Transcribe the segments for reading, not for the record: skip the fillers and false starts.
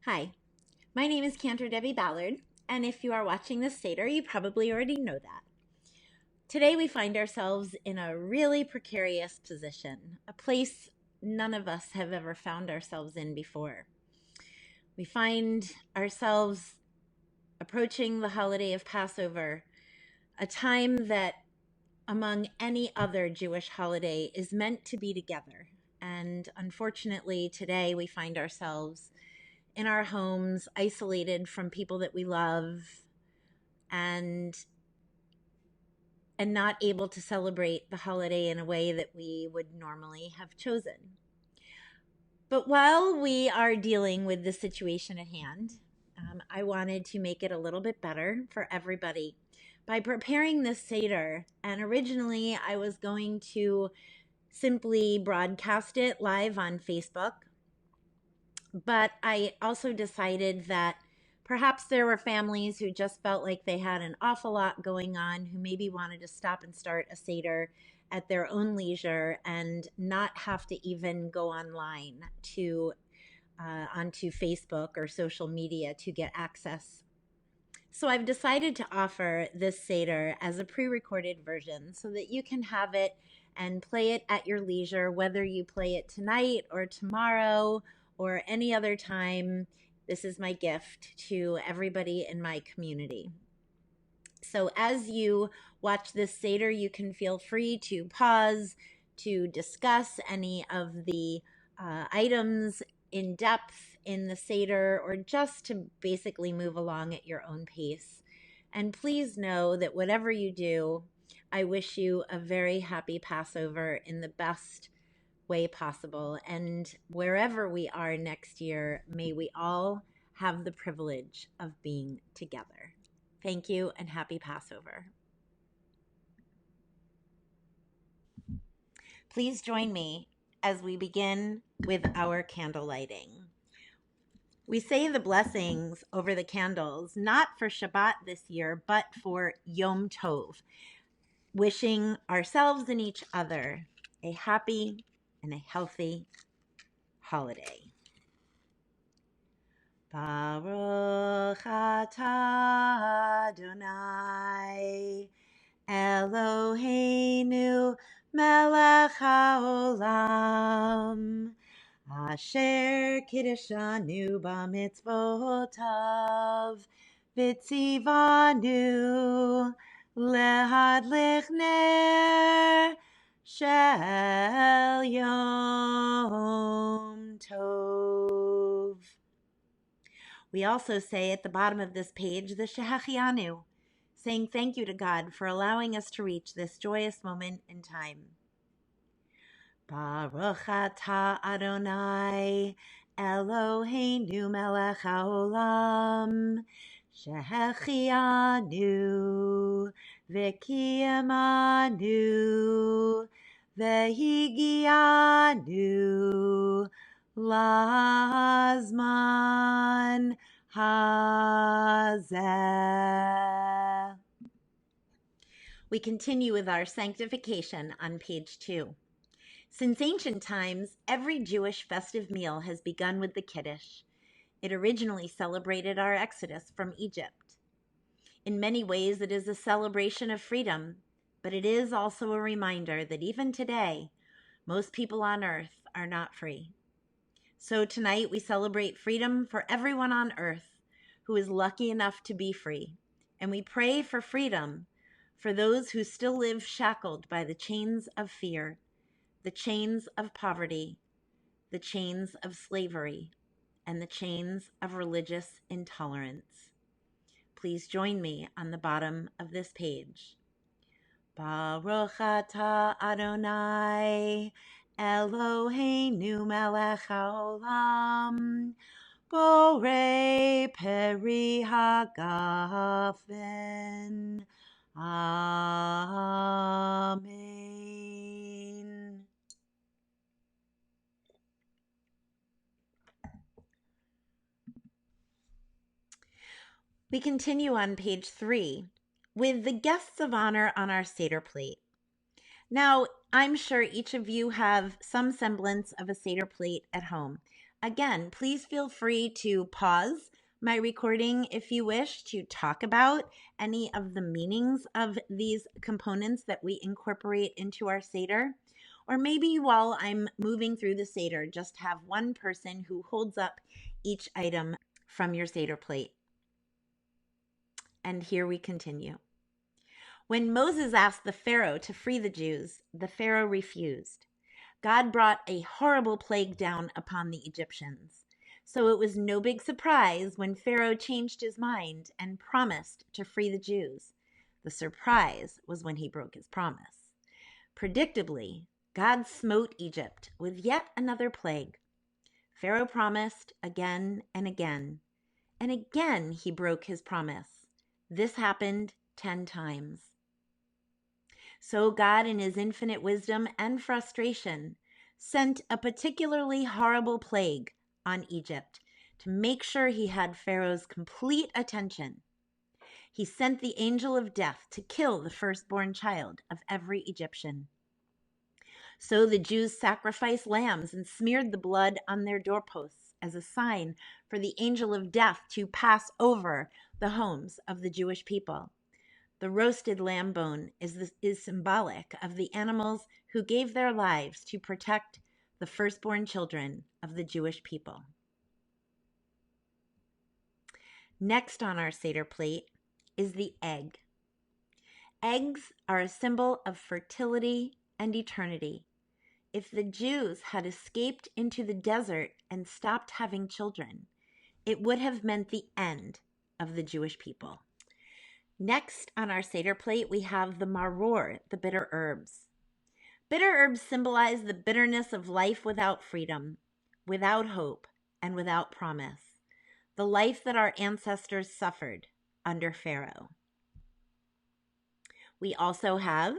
Hi, my name is Cantor Debbi Ballard, and if you are watching this Seder, you probably already know that. Today we find ourselves in a really precarious position, a place none of us have ever found ourselves in before. We find ourselves approaching the holiday of Passover, a time that, among any other Jewish holiday, is meant to be together. And unfortunately, today we find ourselves in our homes, isolated from people that we love, and not able to celebrate the holiday in a way that we would normally have chosen. But while we are dealing with the situation at hand, I wanted to make it a little bit better for everybody by preparing this Seder. And originally, I was going to simply broadcast it live on Facebook. But I also decided that perhaps there were families who just felt like they had an awful lot going on, who maybe wanted to stop and start a Seder at their own leisure and not have to even go online to onto Facebook or social media to get access. So I've decided to offer this Seder as a pre-recorded version so that you can have it and play it at your leisure, whether you play it tonight or tomorrow or any other time. This is my gift to everybody in my community. So as you watch this Seder, you can feel free to pause, to discuss any of the items in depth in the Seder, or just to basically move along at your own pace. And please know that whatever you do, I wish you a very happy Passover in the best way possible. And wherever we are next year, may we all have the privilege of being together. Thank you and happy Passover. Please join me as we begin with our candle lighting. We say the blessings over the candles, not for Shabbat this year, but for Yom Tov, wishing ourselves and each other a happy and a healthy holiday. Baruch atah Adonai Eloheinu melech haolam asher kiddushanu b'mitzvotav v'tzivanu lehadlich ner shel Yom Tov. We also say at the bottom of this page the Shehachianu, saying thank you to God for allowing us to reach this joyous moment in time. Baruch atah Adonai Eloheinu melech haolam shehechianu v'kiyamanu v'higianu lazman hazeh. We continue with our sanctification on page 2. Since ancient times, every Jewish festive meal has begun with the Kiddush. It originally celebrated our exodus from Egypt. In many ways, it is a celebration of freedom, but it is also a reminder that even today, most people on earth are not free. So tonight we celebrate freedom for everyone on earth who is lucky enough to be free, and we pray for freedom for those who still live shackled by the chains of fear, the chains of poverty, the chains of slavery, and the chains of religious intolerance. Please join me on the bottom of this page. Baruch atah Adonai Eloheinu melech haolam borei peri hagafen. Amen. We continue on page 3 with the guests of honor on our Seder plate. Now, I'm sure each of you have some semblance of a Seder plate at home. Again, please feel free to pause my recording if you wish to talk about any of the meanings of these components that we incorporate into our Seder. Or maybe while I'm moving through the Seder, just have one person who holds up each item from your Seder plate. And here we continue. When Moses asked the Pharaoh to free the Jews, the Pharaoh refused. God brought a horrible plague down upon the Egyptians. So it was no big surprise when Pharaoh changed his mind and promised to free the Jews. The surprise was when he broke his promise. Predictably, God smote Egypt with yet another plague. Pharaoh promised again and again he broke his promise. This happened 10 times. So God, in his infinite wisdom and frustration, sent a particularly horrible plague on Egypt to make sure he had Pharaoh's complete attention. He sent the angel of death to kill the firstborn child of every Egyptian. So the Jews sacrificed lambs and smeared the blood on their doorposts as a sign for the angel of death to pass over the homes of the Jewish people. The roasted lamb bone is symbolic of the animals who gave their lives to protect the firstborn children of the Jewish people. Next on our Seder plate is the egg. Eggs are a symbol of fertility and eternity. If the Jews had escaped into the desert and stopped having children, it would have meant the end of the Jewish people. Next on our Seder plate, we have the maror, the bitter herbs. Bitter herbs symbolize the bitterness of life without freedom, without hope, and without promise. The life that our ancestors suffered under Pharaoh. We also have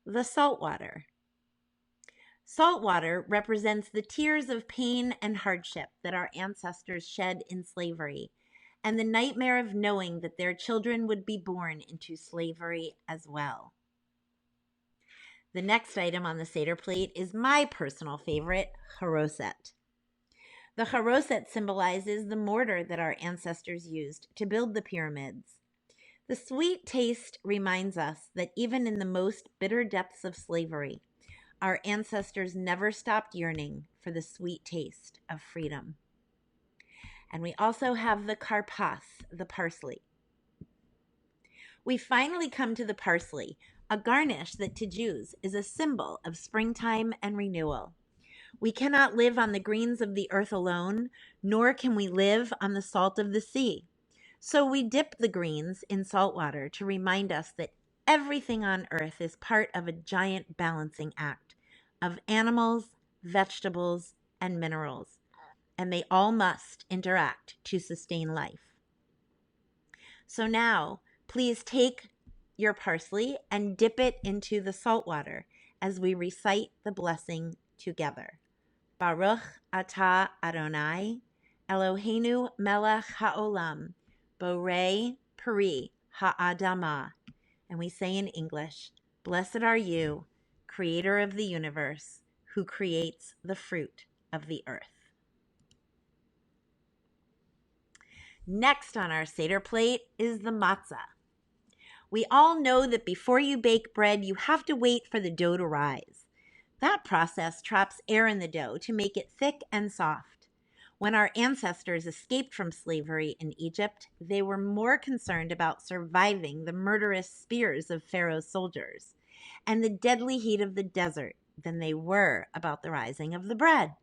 the salt water. Salt water represents the tears of pain and hardship that our ancestors shed in slavery, and the nightmare of knowing that their children would be born into slavery as well. The next item on the Seder plate is my personal favorite, haroset. The haroset symbolizes the mortar that our ancestors used to build the pyramids. The sweet taste reminds us that even in the most bitter depths of slavery, our ancestors never stopped yearning for the sweet taste of freedom. And we also have the karpas, the parsley. We finally come to the parsley, a garnish that to Jews is a symbol of springtime and renewal. We cannot live on the greens of the earth alone, nor can we live on the salt of the sea. So we dip the greens in salt water to remind us that everything on earth is part of a giant balancing act of animals, vegetables, and minerals, and they all must interact to sustain life. So now, please take your parsley and dip it into the salt water as we recite the blessing together. Baruch atah Adonai, Eloheinu melech haolam, borei peri ha'adamah. And we say in English, blessed are you, creator of the universe, who creates the fruit of the earth. Next on our Seder plate is the matzah. We all know that before you bake bread, you have to wait for the dough to rise. That process traps air in the dough to make it thick and soft. When our ancestors escaped from slavery in Egypt, they were more concerned about surviving the murderous spears of Pharaoh's soldiers and the deadly heat of the desert than they were about the rising of the bread.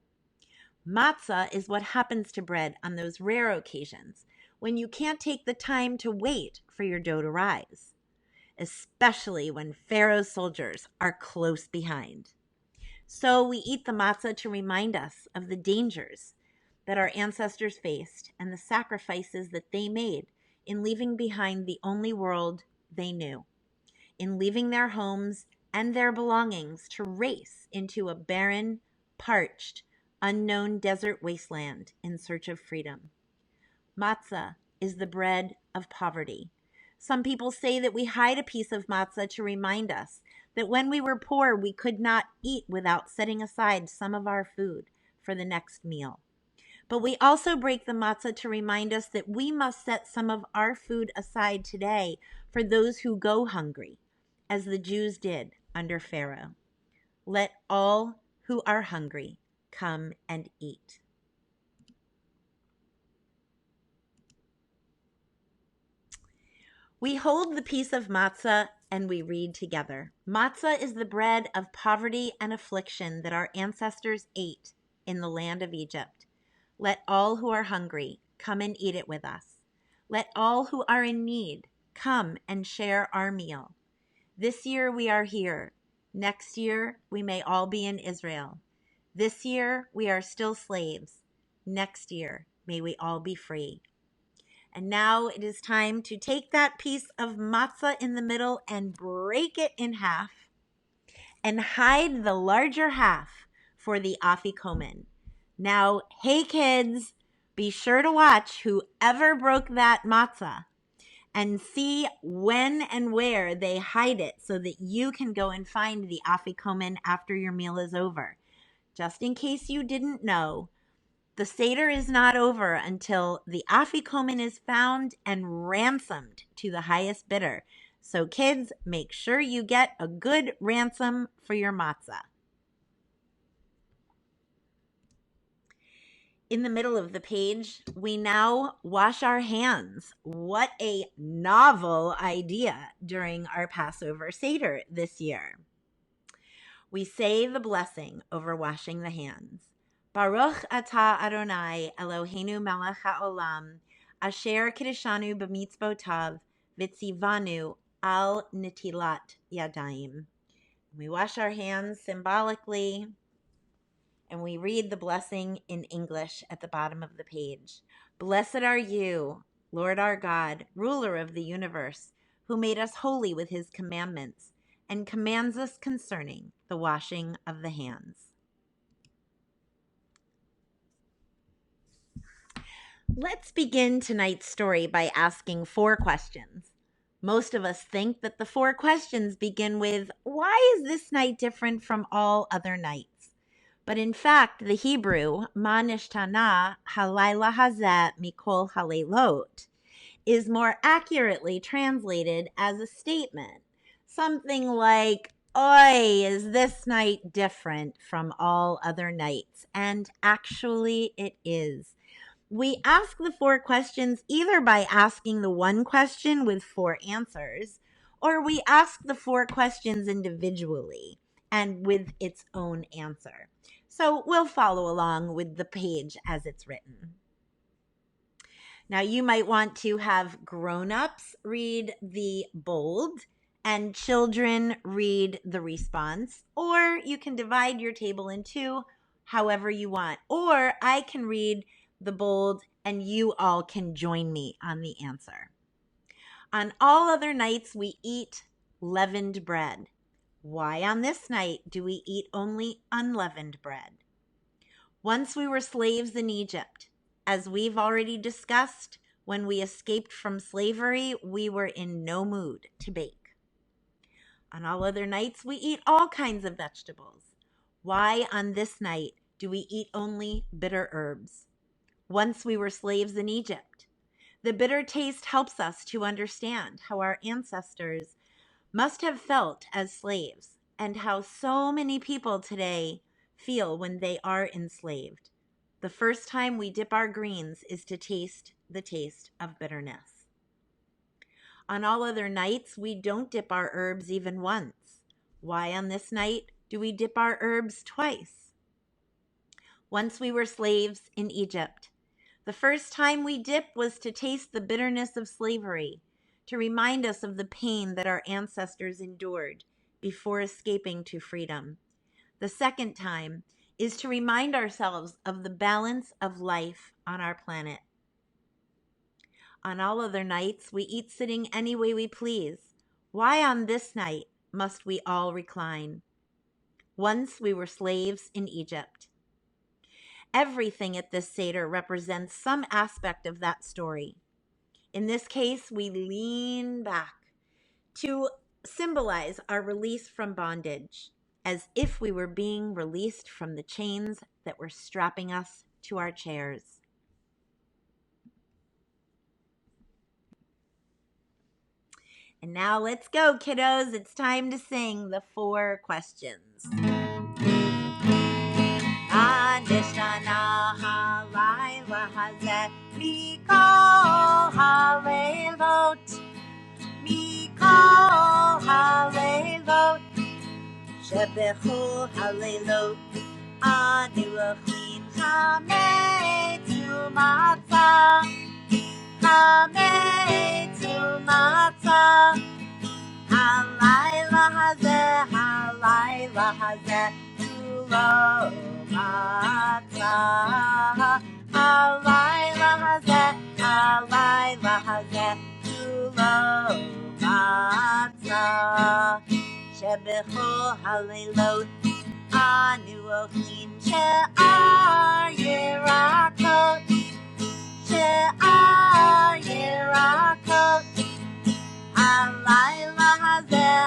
Matzah is what happens to bread on those rare occasions when you can't take the time to wait for your dough to rise, especially when Pharaoh's soldiers are close behind. So we eat the matzah to remind us of the dangers that our ancestors faced and the sacrifices that they made in leaving behind the only world they knew, in leaving their homes and their belongings to race into a barren, parched, unknown desert wasteland in search of freedom. Matzah is the bread of poverty. Some people say that we hide a piece of matzah to remind us that when we were poor, we could not eat without setting aside some of our food for the next meal. But we also break the matzah to remind us that we must set some of our food aside today for those who go hungry, as the Jews did under Pharaoh. Let all who are hungry come and eat. We hold the piece of matzah and we read together. Matzah is the bread of poverty and affliction that our ancestors ate in the land of Egypt. Let all who are hungry come and eat it with us. Let all who are in need come and share our meal. This year we are here. Next year we may all be in Israel. This year we are still slaves. Next year may we all be free. And now it is time to take that piece of matzah in the middle and break it in half and hide the larger half for the afikomen. Now, hey kids, be sure to watch whoever broke that matzah and see when and where they hide it so that you can go and find the afikomen after your meal is over. Just in case you didn't know, the Seder is not over until the afikomen is found and ransomed to the highest bidder. So kids, make sure you get a good ransom for your matzah. In the middle of the page, we now wash our hands. What a novel idea during our Passover Seder this year. We say the blessing over washing the hands. Baruch atah Adonai Eloheinu melech haolam, asher kiddushanu b'mitzvotav, v'tzivanu al netilat yadayim. We wash our hands symbolically, and we read the blessing in English at the bottom of the page. Blessed are you, Lord our God, ruler of the universe, who made us holy with his commandments and commands us concerning the washing of the hands. Let's begin tonight's story by asking 4 questions. Most of us think that the 4 questions begin with, why is this night different from all other nights? But in fact, the Hebrew, ma nishtana halayla hazeh mikol halaylot, is more accurately translated as a statement. Something like, oi, is this night different from all other nights? And actually it is. We ask the 4 questions either by asking the one question with 4 answers, or we ask the 4 questions individually and with its own answer. So we'll follow along with the page as it's written. Now you might want to have grown-ups read the bold and children read the response, or you can divide your table in 2 however you want, or I can read the bold and you all can join me on the answer. On all other nights we eat leavened bread. Why on this night do we eat only unleavened bread? Once we were slaves in Egypt. As we've already discussed, when we escaped from slavery, we were in no mood to bake. On all other nights, we eat all kinds of vegetables. Why on this night do we eat only bitter herbs? Once we were slaves in Egypt. The bitter taste helps us to understand how our ancestors must have felt as slaves and how so many people today feel when they are enslaved. The first time we dip our greens is to taste the taste of bitterness. On all other nights, we don't dip our herbs even once. Why on this night do we dip our herbs twice? Once we were slaves in Egypt. The first time we dip was to taste the bitterness of slavery, to remind us of the pain that our ancestors endured before escaping to freedom. The second time is to remind ourselves of the balance of life on our planet. On all other nights, we eat sitting any way we please. Why on this night must we all recline? Once we were slaves in Egypt. Everything at this Seder represents some aspect of that story. In this case, we lean back to symbolize our release from bondage, as if we were being released from the chains that were strapping us to our chairs. And now let's go, kiddos. It's time to sing the 4 questions. Anishana halayla hazeh mikol halelot mikol halelot shebechu halelot anu achlin chametzu matzah chametzu matzah halayla hazeh kulo matzah halayla hazeh kulo matzah shebechu halelot anu ochlin she'ar yirakot halayla hazeh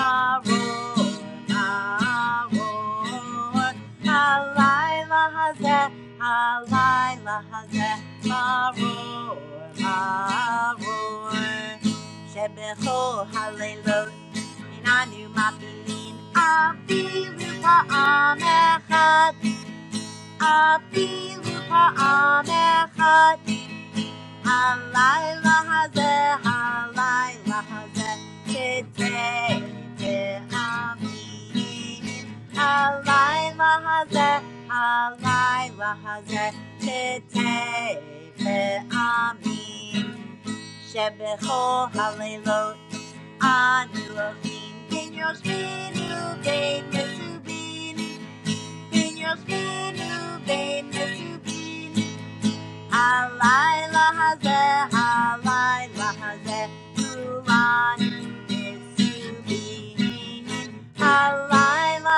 maror halayla hazeh maror shebechu halelot inanu mapilin afilu pa'am echad halayla hazeh teteh te'amin halayla hazeh teteh te'amin shebechu halelot anu achlin bin yoshvinu bein mesubin halayla hazeh kulanu mesubin halayla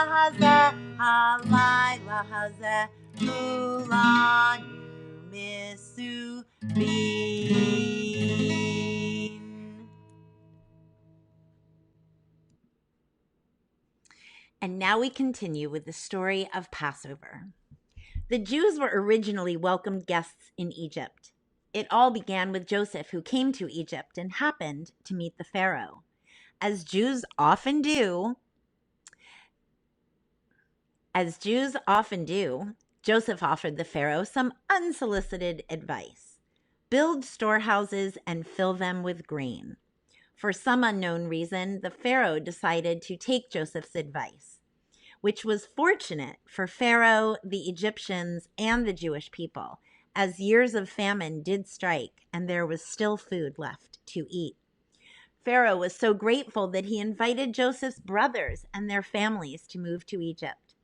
hazeh kulanu mesubin. And now we continue with the story of Passover. The Jews were originally welcomed guests in Egypt. It all began with Joseph, who came to Egypt and happened to meet the Pharaoh. As Jews often do, Joseph offered the Pharaoh some unsolicited advice. Build storehouses and fill them with grain. For some unknown reason, the Pharaoh decided to take Joseph's advice, which was fortunate for Pharaoh, the Egyptians, and the Jewish people, as years of famine did strike and there was still food left to eat. Pharaoh was so grateful that he invited Joseph's brothers and their families to move to Egypt.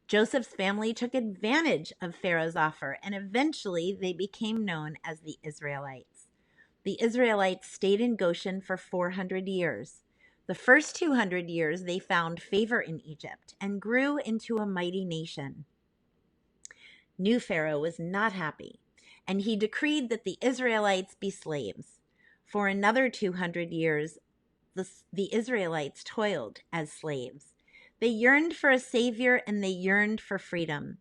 Joseph's family took advantage of Pharaoh's offer, and eventually they became known as the Israelites. The Israelites stayed in Goshen for 400 years. The first 200 years they found favor in Egypt and grew into a mighty nation. New Pharaoh was not happy, and he decreed that the Israelites be slaves. For another 200 years, the Israelites toiled as slaves. They yearned for a savior and they yearned for freedom.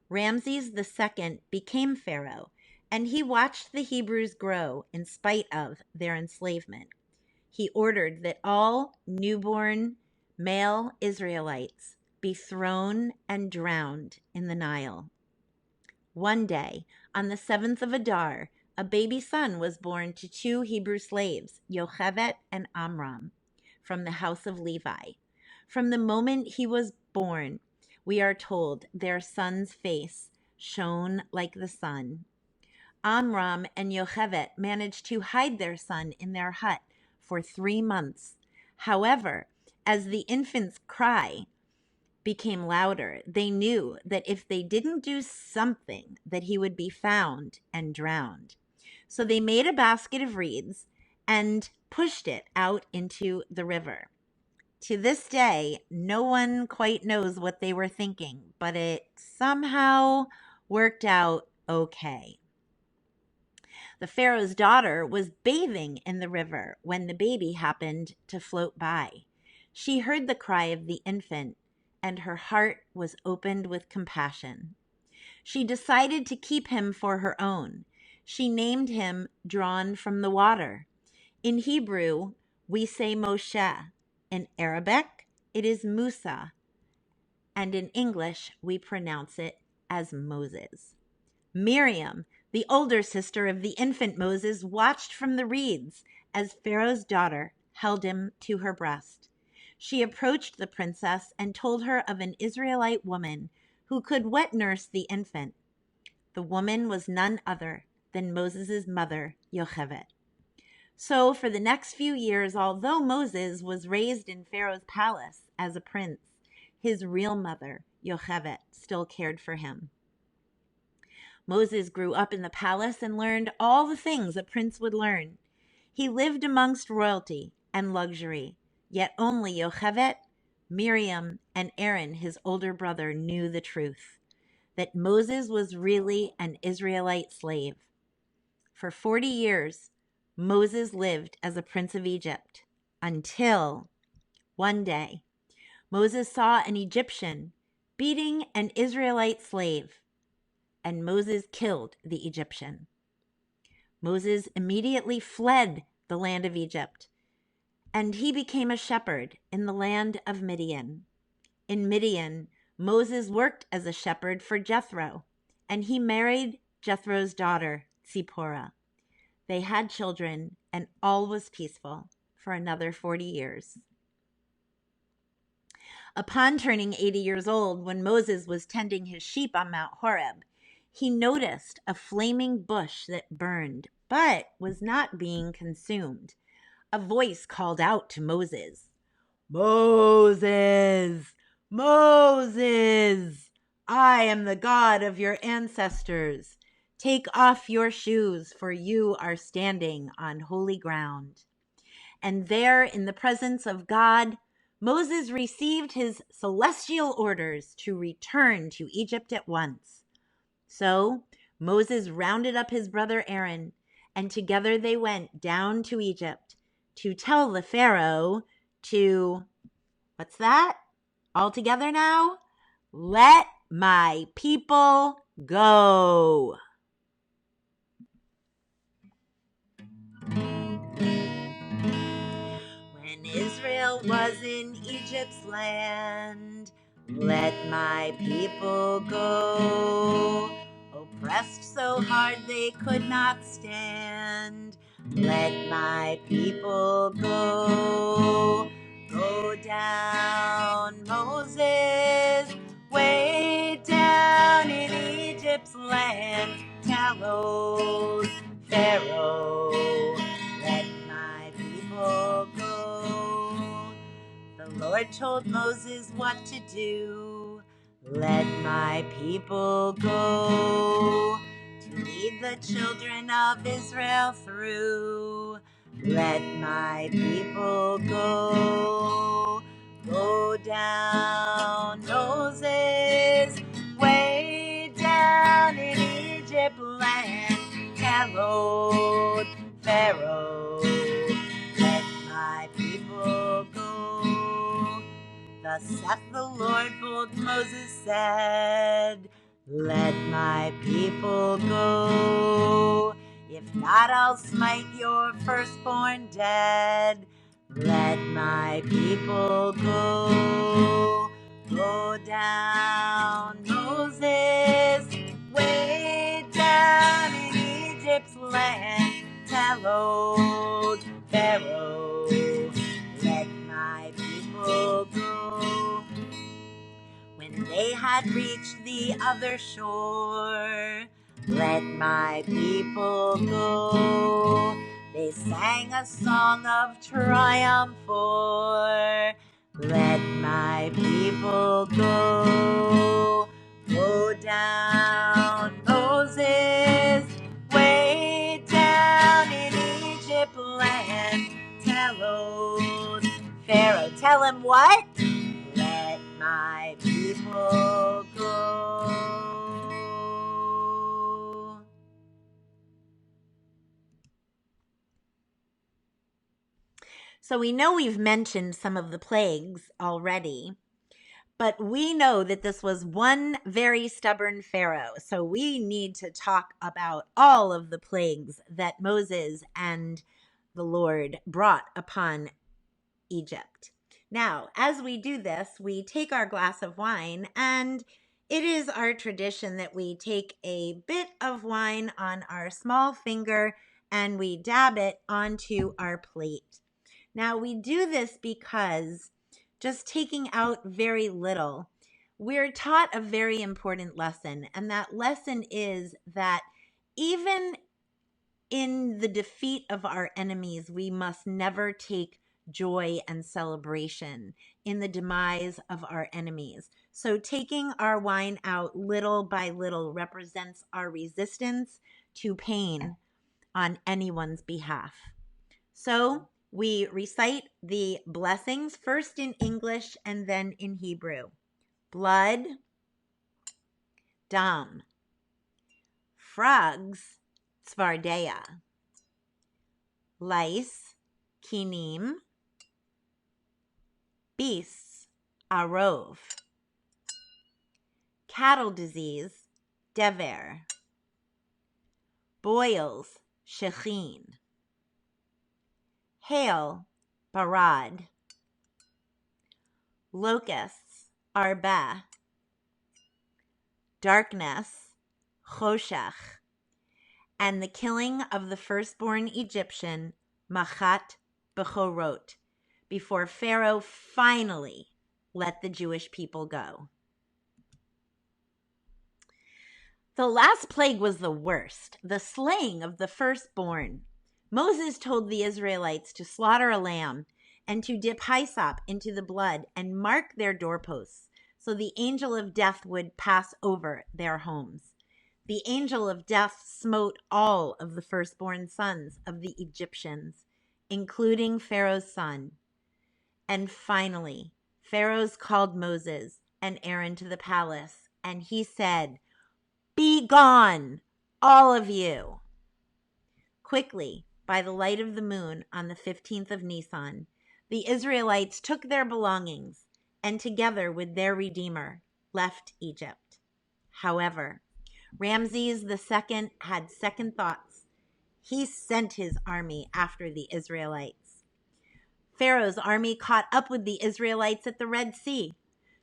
Ramses II became Pharaoh, and he watched the Hebrews grow in spite of their enslavement. He ordered that all newborn male Israelites be thrown and drowned in the Nile. One day, on the 7th of Adar, a baby son was born to 2 Hebrew slaves, Yocheved and Amram, from the house of Levi. From the moment he was born, we are told their son's face shone like the sun. Amram and Yocheved managed to hide their son in their hut for 3 months. However, as the infant's cry became louder, they knew that if they didn't do something, that he would be found and drowned. So they made a basket of reeds and pushed it out into the river. To this day, no one quite knows what they were thinking, but it somehow worked out okay. The Pharaoh's daughter was bathing in the river when the baby happened to float by. She heard the cry of the infant, and her heart was opened with compassion. She decided to keep him for her own. She named him Drawn from the Water. In Hebrew, we say Moshe. In Arabic, it is Musa. And in English, we pronounce it as Moses. Miriam, the older sister of the infant Moses, watched from the reeds as Pharaoh's daughter held him to her breast. She approached the princess and told her of an Israelite woman who could wet nurse the infant. The woman was none other than Moses' mother, Yocheved. So for the next few years, although Moses was raised in Pharaoh's palace as a prince, his real mother, Yocheved, still cared for him. Moses grew up in the palace and learned all the things a prince would learn. He lived amongst royalty and luxury, yet only Yocheved, Miriam, and Aaron, his older brother, knew the truth, that Moses was really an Israelite slave. For 40 years, Moses lived as a prince of Egypt until one day Moses saw an Egyptian beating an Israelite slave, and Moses killed the Egyptian. Moses immediately fled the land of Egypt, and he became a shepherd in the land of Midian. In Midian, Moses worked as a shepherd for Jethro, and he married Jethro's daughter, Zipporah. They had children, and all was peaceful for another 40 years. Upon turning 80 years old, when Moses was tending his sheep on Mount Horeb, he noticed a flaming bush that burned, but was not being consumed. A voice called out to Moses, "Moses, Moses, I am the God of your ancestors. Take off your shoes, for you are standing on holy ground." And there, in the presence of God, Moses received his celestial orders to return to Egypt at once. So Moses rounded up his brother Aaron, and together they went down to Egypt to tell the Pharaoh to, what's that? All together now? Let my people go. When Israel was in Egypt's land, let my people go. Oppressed so hard they could not stand, let my people go. Go down, Moses, way down in Egypt's land. Tell old Pharaoh, let my people go. The Lord told Moses what to do. Let my people go to lead the children of Israel through. Let my people go. Go down, Moses, way down in Egypt land. Tell old Pharaoh, let my people go. Thus saith the Lord, bold Moses said, let my people go. If not, I'll smite your firstborn dead. Let my people go. Go down, Moses, way down in Egypt's land. Tell old Pharaoh, let my people go. When they had reached the other shore, let my people go. They sang a song of triumph for, let my people go. Go down, Moses, way down in Egypt land. Tell old Pharaoh, tell him what? Let my people go. So we know we've mentioned some of the plagues already, but we know that this was one very stubborn Pharaoh. So we need to talk about all of the plagues that Moses and the Lord brought upon Egypt. Now, as we do this, we take our glass of wine, and it is our tradition that we take a bit of wine on our small finger and we dab it onto our plate. Now, we do this because just taking out very little, we're taught a very important lesson, and that lesson is that even in the defeat of our enemies, we must never take joy and celebration in the demise of our enemies. So taking our wine out little by little represents our resistance to pain on anyone's behalf. So we recite the blessings first in English and then in Hebrew. Blood, dam. Frogs, tzvardeya. Lice, kinim. Beasts, arov. Cattle disease, dever. Boils, shechin. Hail, barad. Locusts, arba. Darkness, choshech. And the killing of the firstborn Egyptian, machat bechorot, before Pharaoh finally let the Jewish people go. The last plague was the worst, the slaying of the firstborn. Moses told the Israelites to slaughter a lamb and to dip hyssop into the blood and mark their doorposts, so the angel of death would pass over their homes. The angel of death smote all of the firstborn sons of the Egyptians, including Pharaoh's son. And finally, Pharaoh called Moses and Aaron to the palace, and he said, "Be gone, all of you." Quickly, by the light of the moon on the 15th of Nisan, the Israelites took their belongings and together with their Redeemer left Egypt. However, Ramses II had second thoughts. He sent his army after the Israelites. Pharaoh's army caught up with the Israelites at the Red Sea.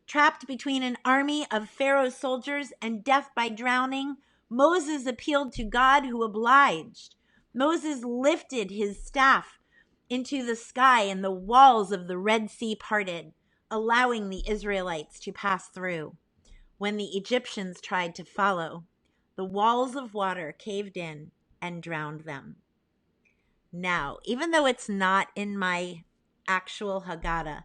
Trapped between an army of Pharaoh's soldiers and death by drowning, Moses appealed to God, who obliged. Moses lifted his staff into the sky, and the walls of the Red Sea parted, allowing the Israelites to pass through. When the Egyptians tried to follow, the walls of water caved in and drowned them. Now, even though it's not in my actual Haggadah,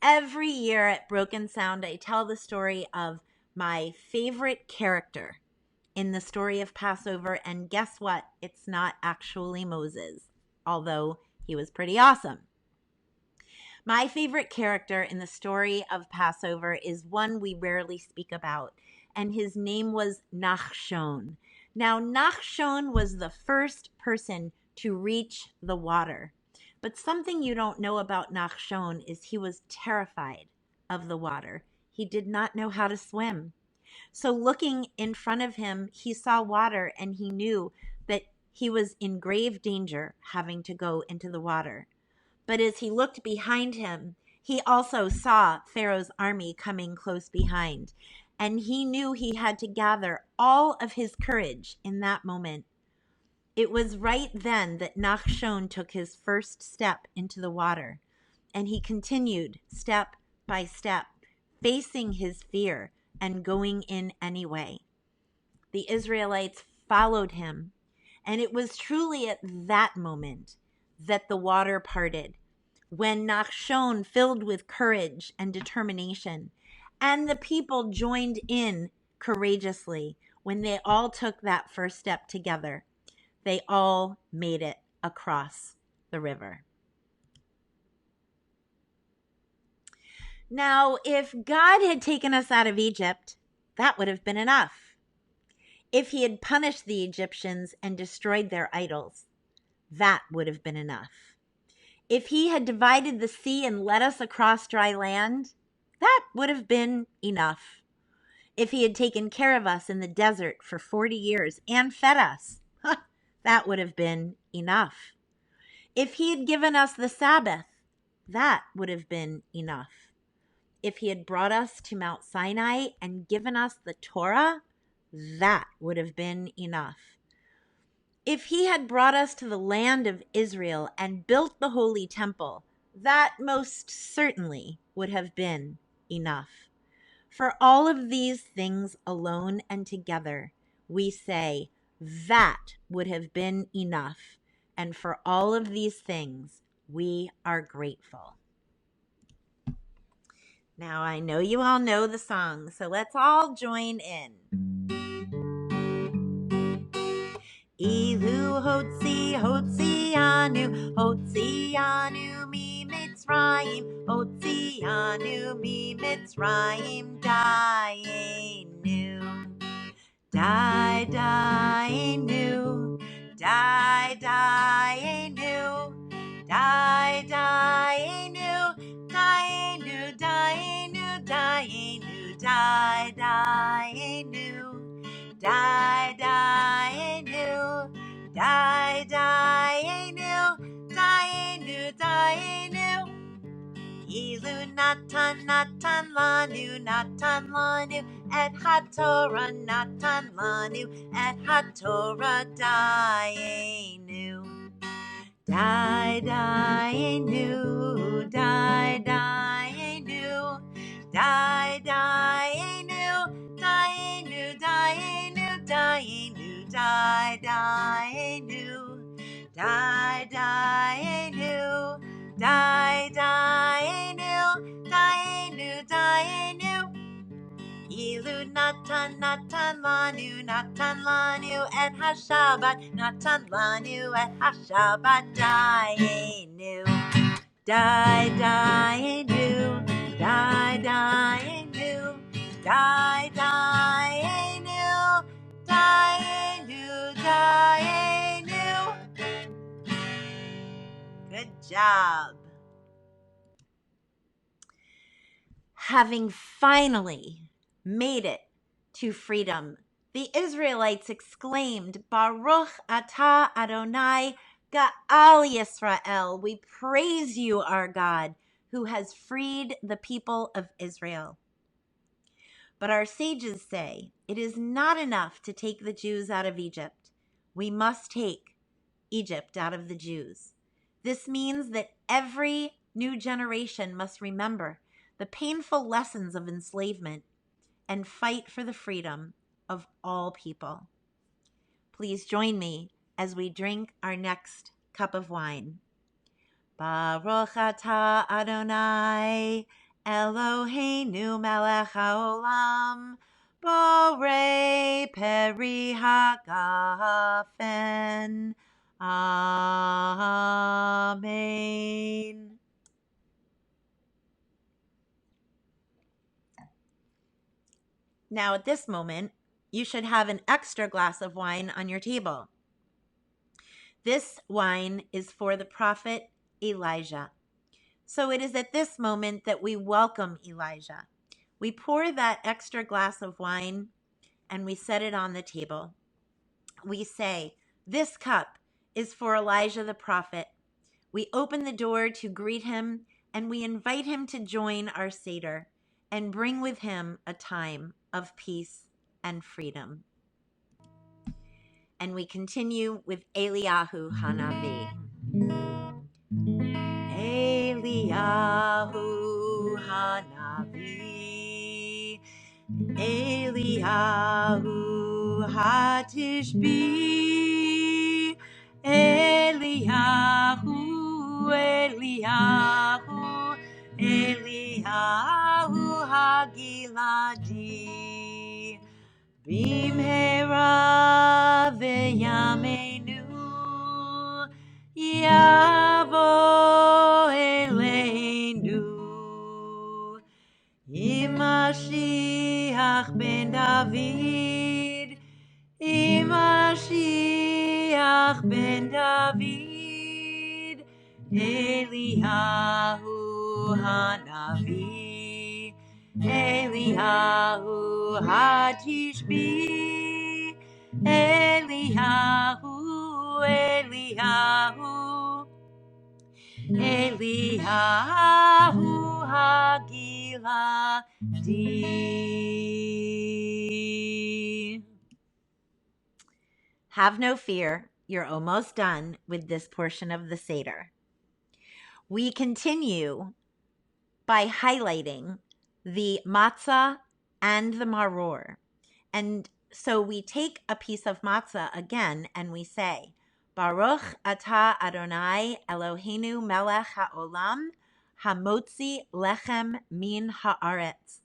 every year at Broken Sound, I tell the story of my favorite character in the story of Passover. And guess what? It's not actually Moses, although he was pretty awesome. My favorite character in the story of Passover is one we rarely speak about, and his name was Nachshon. Now, Nachshon was the first person to reach the water. But something you don't know about Nachshon is he was terrified of the water. He did not know how to swim. So looking in front of him, he saw water, and he knew that he was in grave danger having to go into the water. But as he looked behind him, he also saw Pharaoh's army coming close behind, and he knew he had to gather all of his courage in that moment. It was right then that Nachshon took his first step into the water, and he continued step by step, facing his fear and going in anyway. The Israelites followed him, and it was truly at that moment that the water parted, when Nachshon, filled with courage and determination, and the people joined in courageously when they all took that first step together. They all made it across the river. Now, if God had taken us out of Egypt, that would have been enough. If he had punished the Egyptians and destroyed their idols, that would have been enough. If he had divided the sea and led us across dry land, that would have been enough. If he had taken care of us in the desert for 40 years and fed us, that would have been enough. If he had given us the Sabbath, that would have been enough. If he had brought us to Mount Sinai and given us the Torah, that would have been enough. If he had brought us to the land of Israel and built the holy temple, that most certainly would have been enough. For all of these things alone and together, we say, that would have been enough. And for all of these things, we are grateful. Now, I know you all know the song, so let's all join in. Ilu hotzi hotzianu, hotzianu mi Mitzrayim, hotzianu mi Mitzrayim, dayenu, dayenu, dayenu, dayenu, dayenu, dayenu, dayenu, dayenu. Die, die, new, die, die, new, die, new, die, new. Ilu natan, natan lanu, et haTorah natan lanu, et haTorah die, new. Die, die, new, die, die, new, die, die, new, die, new, die, new, die, new, die, die, new, die, die, new, die, die, new, die, new, die, new. Ilu natan, natan lanu, et hashabat, natan lanu, et hashabat, dayenu, die, dayenu, die, dayenu, die, dayenu, dayenu, dayenu. Good job. Having finally made it to freedom, the Israelites exclaimed, Baruch atah Adonai Ga'al Yisrael. We praise you, our God, who has freed the people of Israel. But our sages say it is not enough to take the Jews out of Egypt. We must take Egypt out of the Jews. This means that every new generation must remember the painful lessons of enslavement and fight for the freedom of all people. Please join me as we drink our next cup of wine. Baruch atah Adonai Eloheinu melech haolam borei peri hagafen. Amen. Now, at this moment, you should have an extra glass of wine on your table. This wine is for the prophet Elijah. So it is at this moment that we welcome Elijah. We pour that extra glass of wine and we set it on the table. We say, this cup is for Elijah the prophet. We open the door to greet him and we invite him to join our Seder and bring with him a time of peace and freedom. And we continue with Eliyahu Hanavi. Eliyahu Hanavi, Eliyahu Hatishbi, Eliyahu, Eliyahu, Eliyahu Hagiladi, Bimhera v'yameinu, Yavo Eleinu, Imashiach ben David, Imashiach ben David, Eliyahu Hanavi, Eliyahu Hatishbi, Eliyahu, Eliyahu. Eliyahu Hagiladi. Have no fear, you're almost done with this portion of the Seder. We continue by highlighting the matzah and the maror. And so we take a piece of matzah again and we say, Baruch atah Adonai Eloheinu melech haolam hamotzi lechem min haaretz.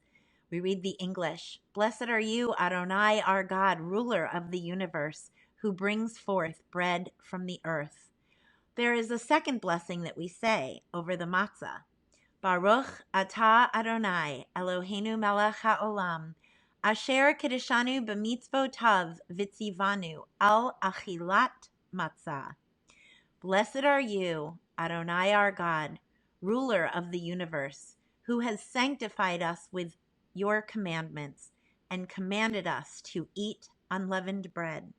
We read the English. Blessed are you, Adonai, our God, ruler of the universe, who brings forth bread from the earth. There is a second blessing that we say over the matzah. Baruch atah Adonai Eloheinu melech haolam asher kedeshanu b'mitzvotav v'tzivanu al achilat matzah. Blessed are you, Adonai our God, ruler of the universe, who has sanctified us with your commandments and commanded us to eat unleavened bread.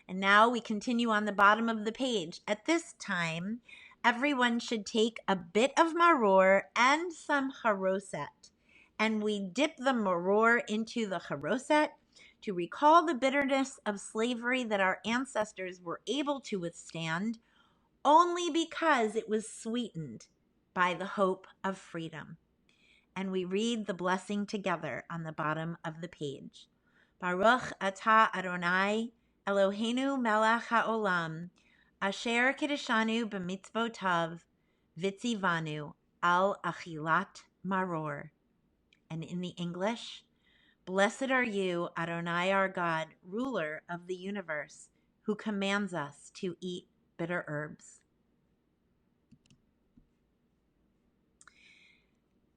And now we continue on the bottom of the page. At this time, everyone should take a bit of maror and some charoset. And we dip the maror into the charoset to recall the bitterness of slavery that our ancestors were able to withstand only because it was sweetened by the hope of freedom. And we read the blessing together on the bottom of the page. Baruch atah Adonai Eloheinu melech haolam asher kedeshanu b'mitzvotav v'tzivanu al achilat maror. And in the English, blessed are you, Adonai our God, ruler of the universe, who commands us to eat bitter herbs.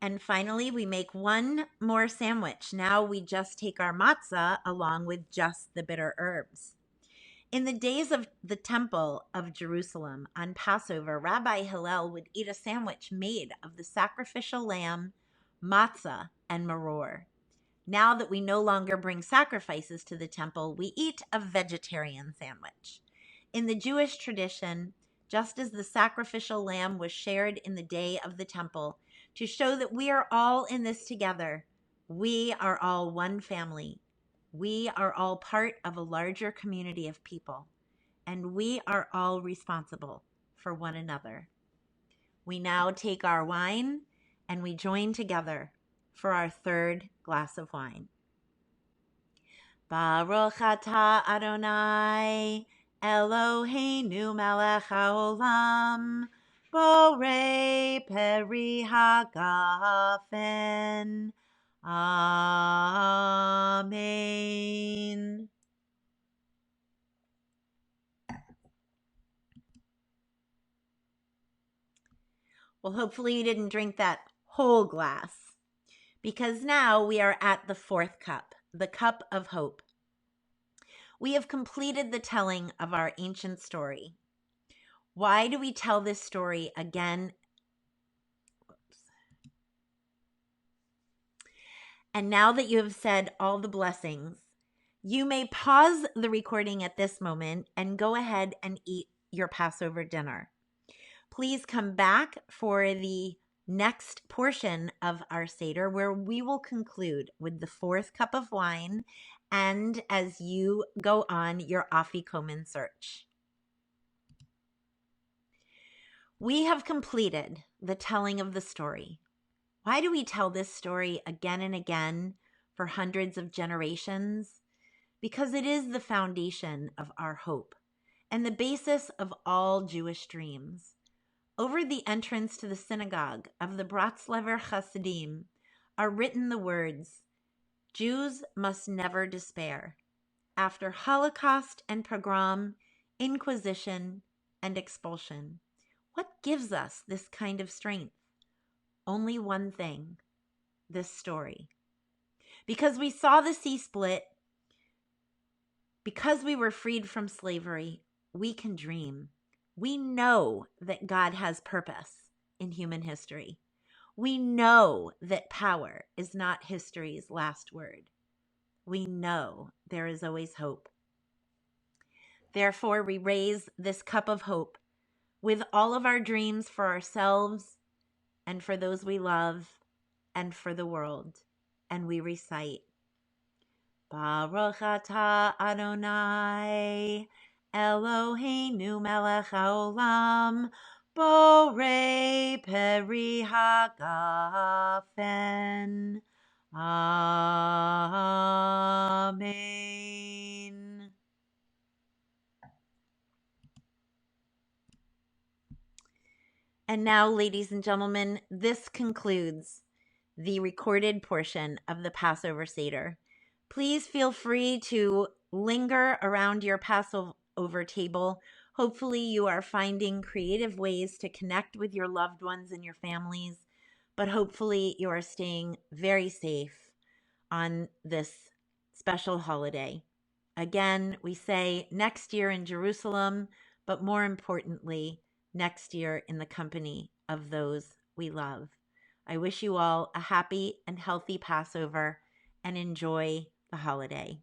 And finally, we make one more sandwich. Now we just take our matzah along with just the bitter herbs. In the days of the Temple of Jerusalem on Passover, Rabbi Hillel would eat a sandwich made of the sacrificial lamb, matzah, and maror. Now that we no longer bring sacrifices to the temple, we eat a vegetarian sandwich. In the Jewish tradition, just as the sacrificial lamb was shared in the day of the temple, to show that we are all in this together, we are all one family. We are all part of a larger community of people, and we are all responsible for one another. We now take our wine and we join together for our third glass of wine. Baruch atah Adonai Eloheinu melech haolam borei peri hagafen. Amen. Well, hopefully you didn't drink that whole glass, because now we are at the fourth cup, the cup of hope. We have completed the telling of our ancient story. Why do we tell this story again? And now that you have said all the blessings, you may pause the recording at this moment and go ahead and eat your Passover dinner. Please come back for the next portion of our Seder, where we will conclude with the fourth cup of wine and as you go on your Afikomen search. We have completed the telling of the story. Why do we tell this story again and again for hundreds of generations? Because it is the foundation of our hope and the basis of all Jewish dreams. Over the entrance to the synagogue of the Bratzlever Hasidim are written the words, Jews must never despair. After Holocaust and pogrom, Inquisition, and expulsion, what gives us this kind of strength? Only one thing, this story. Because we saw the sea split, because we were freed from slavery, we can dream. We know that God has purpose in human history. We know that power is not history's last word. We know there is always hope. Therefore, we raise this cup of hope with all of our dreams for ourselves and for those we love and for the world. And we recite, Baruch atah Adonai, Eloheinu melech haolam, borei peri hagafen. Amen. And now, ladies and gentlemen, this concludes the recorded portion of the Passover Seder. Please feel free to linger around your Passover table. Hopefully, you are finding creative ways to connect with your loved ones and your families, but hopefully, you are staying very safe on this special holiday. Again, we say next year in Jerusalem, but more importantly, next year in the company of those we love. I wish you all a happy and healthy Passover and enjoy the holiday.